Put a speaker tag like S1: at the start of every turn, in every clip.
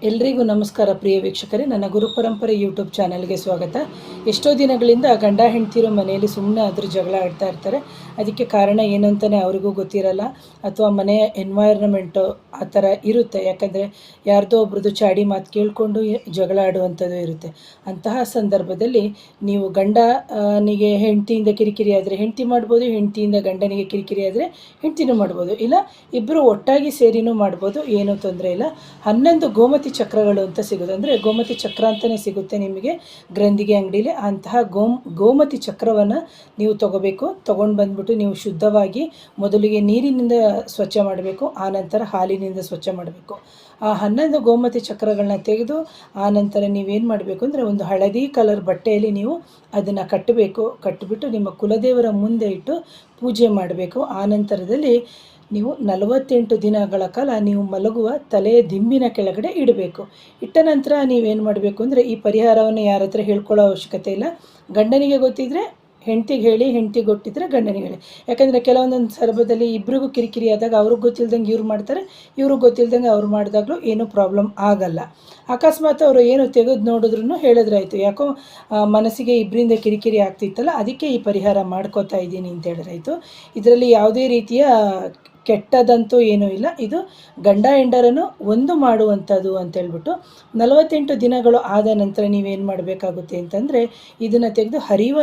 S1: ಎಲ್ರಿಗೂ ನಮಸ್ಕಾರ ಪ್ರಿಯ ವೀಕ್ಷಕರೇ, ನನ್ನ ಗುರುಪರಂಪರೆ ಯೂಟ್ಯೂಬ್ ಚಾನಲ್ಗೆ ಸ್ವಾಗತ. ಎಷ್ಟೋ ದಿನಗಳಿಂದ ಗಂಡ ಹೆಂಡ್ತಿರು ಮನೆಯಲ್ಲಿ ಸುಮ್ಮನೆ ಆದರೂ ಜಗಳ ಆಡ್ತಾ ಇರ್ತಾರೆ. ಅದಕ್ಕೆ ಕಾರಣ ಏನು ಅಂತಲೇ ಅವ್ರಿಗೂ ಗೊತ್ತಿರಲ್ಲ, ಅಥವಾ ಮನೆಯ ಎನ್ವೈರ್ನಮೆಂಟು ಆ ಥರ ಇರುತ್ತೆ. ಯಾಕಂದರೆ ಯಾರ್ದೋ ಒಬ್ರದ್ದು ಚಾಡಿ ಮಾತು ಕೇಳಿಕೊಂಡು ಜಗಳ ಆಡುವಂಥದ್ದು ಇರುತ್ತೆ. ಅಂತಹ ಸಂದರ್ಭದಲ್ಲಿ ನೀವು ಗಂಡನಿಗೆ ಹೆಂಡ್ತಿಯಿಂದ ಕಿರಿಕಿರಿ ಆದರೆ ಹೆಂಡ್ತಿ ಮಾಡ್ಬೋದು, ಹೆಂಡ್ತಿಯಿಂದ ಗಂಡನಿಗೆ ಕಿರಿಕಿರಿ ಆದರೆ ಹೆಂಡ್ತಿನೂ ಮಾಡ್ಬೋದು, ಇಲ್ಲ ಇಬ್ಬರು ಒಟ್ಟಾಗಿ ಸೇರಿನೂ ಮಾಡ್ಬೋದು, ಏನೂ ತೊಂದರೆ ಇಲ್ಲ. 11 ಗೋಮತಿ ಚಕ್ರಗಳು ಅಂತ ಸಿಗುತ್ತೆ. ಅಂದರೆ ಗೋಮತಿ ಚಕ್ರ ಅಂತಲೇ ಸಿಗುತ್ತೆ ನಿಮಗೆ ಗ್ರಂಥಿಗೆ ಅಂಗಡಿಲಿ. ಅಂತಹ ಗೋಮತಿ ಚಕ್ರವನ್ನು ನೀವು ತೊಗೊಂಡು ಬಂದ್ಬಿಟ್ಟು ನೀವು ಶುದ್ಧವಾಗಿ ಮೊದಲಿಗೆ ನೀರಿನಿಂದ ಸ್ವಚ್ಛ ಮಾಡಬೇಕು, ಆನಂತರ ಹಾಲಿನಿಂದ ಸ್ವಚ್ಛ ಮಾಡಬೇಕು. ಆ 11 ಗೋಮತಿ ಚಕ್ರಗಳನ್ನ ತೆಗೆದು ಆನಂತರ ನೀವೇನು ಮಾಡಬೇಕು ಅಂದರೆ ಒಂದು ಹಳದಿ ಕಲರ್ ಬಟ್ಟೆಯಲ್ಲಿ ನೀವು ಅದನ್ನು ಕಟ್ಟಿಬಿಟ್ಟು ನಿಮ್ಮ ಕುಲದೇವರ ಮುಂದೆ ಇಟ್ಟು ಪೂಜೆ ಮಾಡಬೇಕು. ಆನಂತರದಲ್ಲಿ ನೀವು 48 ದಿನಗಳ ಕಾಲ ನೀವು ಮಲಗುವ ತಲೆಯ ದಿಂಬಿನ ಕೆಳಗಡೆ ಇಡಬೇಕು. ಇಟ್ಟ ನಂತರ ನೀವೇನು ಮಾಡಬೇಕು ಅಂದರೆ ಈ ಪರಿಹಾರವನ್ನು ಯಾರ ಹತ್ರ ಹೇಳ್ಕೊಳ್ಳೋ ಅವಶ್ಯಕತೆ ಇಲ್ಲ. ಗಂಡನಿಗೆ ಗೊತ್ತಿದ್ದರೆ ಹೆಂಡ್ತಿಗೆ ಹೇಳಿ, ಹೆಂಡ್ತಿಗೆ ಗೊತ್ತಿದ್ದರೆ ಗಂಡನಿಗೆ ಹೇಳಿ. ಯಾಕಂದರೆ ಕೆಲವೊಂದೊಂದು ಸಂದರ್ಭದಲ್ಲಿ ಇಬ್ಬರಿಗೂ ಕಿರಿಕಿರಿ ಆದಾಗ ಅವ್ರಿಗೆ ಗೊತ್ತಿಲ್ದಂಗೆ ಇವ್ರು ಮಾಡ್ತಾರೆ, ಇವ್ರಿಗೆ ಗೊತ್ತಿಲ್ದಂಗೆ ಅವ್ರು ಮಾಡಿದಾಗಲೂ ಏನೂ ಪ್ರಾಬ್ಲಮ್ ಆಗಲ್ಲ. ಅಕಸ್ಮಾತ್ ಅವರು ಏನು ತೆಗೆದು ನೋಡಿದ್ರೂ ಹೇಳಿದ್ರಾಯ್ತು, ಯಾಕೋ ಮನಸ್ಸಿಗೆ ಇಬ್ಬರಿಂದ ಕಿರಿಕಿರಿ ಆಗ್ತಿತ್ತಲ್ಲ, ಅದಕ್ಕೆ ಈ ಪರಿಹಾರ ಮಾಡ್ಕೋತಾ ಇದ್ದೀನಿ ಅಂತ ಹೇಳಿದ್ರಾಯ್ತು. ಇದರಲ್ಲಿ ಯಾವುದೇ ರೀತಿಯ ಕೆಟ್ಟದಂತೂ ಏನೂ ಇಲ್ಲ. ಇದು ಗಂಡ ಹೆಂಡರನ್ನು ಒಂದು ಮಾಡುವಂಥದ್ದು ಅಂತೇಳ್ಬಿಟ್ಟು 48 ದಿನಗಳು ಆದ ನಂತರ ನೀವೇನು ಮಾಡಬೇಕಾಗುತ್ತೆ ಅಂತಂದರೆ ಇದನ್ನು ತೆಗೆದು ಹರಿಯುವ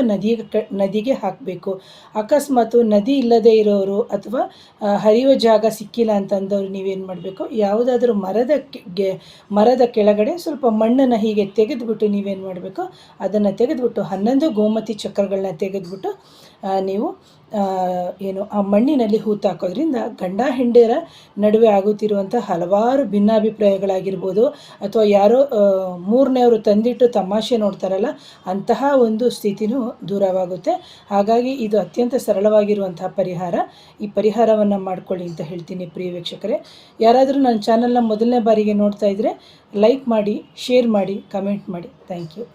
S1: ನದಿಗೆ ಹಾಕಬೇಕು. ಅಕಸ್ಮಾತು ನದಿ ಇಲ್ಲದೇ ಇರೋರು ಅಥವಾ ಹರಿಯುವ ಜಾಗ ಸಿಕ್ಕಿಲ್ಲ ಅಂತಂದವರು ನೀವೇನು ಮಾಡಬೇಕು, ಯಾವುದಾದ್ರೂ ಮರದ ಕೆಳಗಡೆ ಸ್ವಲ್ಪ ಮಣ್ಣನ್ನು ಹೀಗೆ ತೆಗೆದುಬಿಟ್ಟು ನೀವೇನು ಮಾಡಬೇಕು, ಅದನ್ನು ತೆಗೆದುಬಿಟ್ಟು 11 ಗೋಮತಿ ಚಕ್ರಗಳನ್ನ ತೆಗೆದುಬಿಟ್ಟು ನೀವು ಆ ಮಣ್ಣಿನಲ್ಲಿ ಹೂತಾಕೋದ್ರಿಂದ ಗಂಡ ಹೆಂಡರ ನಡುವೆ ಆಗುತ್ತಿರುವಂಥ ಹಲವಾರು ಭಿನ್ನಾಭಿಪ್ರಾಯಗಳಾಗಿರ್ಬೋದು, ಅಥವಾ ಯಾರೋ ಮೂರನೇವರು ತಂದಿಟ್ಟು ತಮಾಷೆ ನೋಡ್ತಾರಲ್ಲ, ಅಂತಹ ಒಂದು ಸ್ಥಿತಿನೂ ದೂರವಾಗುತ್ತೆ. ಹಾಗಾಗಿ ಇದು ಅತ್ಯಂತ ಸರಳವಾಗಿರುವಂತಹ ಪರಿಹಾರ. ಈ ಪರಿಹಾರವನ್ನು ಮಾಡ್ಕೊಳ್ಳಿ ಅಂತ ಹೇಳ್ತೀನಿ ಪ್ರಿಯ ವೀಕ್ಷಕರೇ. ಯಾರಾದರೂ ನನ್ನ ಚಾನಲ್ನ ಮೊದಲನೇ ಬಾರಿಗೆ ನೋಡ್ತಾ ಇದ್ದರೆ ಲೈಕ್ ಮಾಡಿ, ಶೇರ್ ಮಾಡಿ, ಕಮೆಂಟ್ ಮಾಡಿ. Thank you.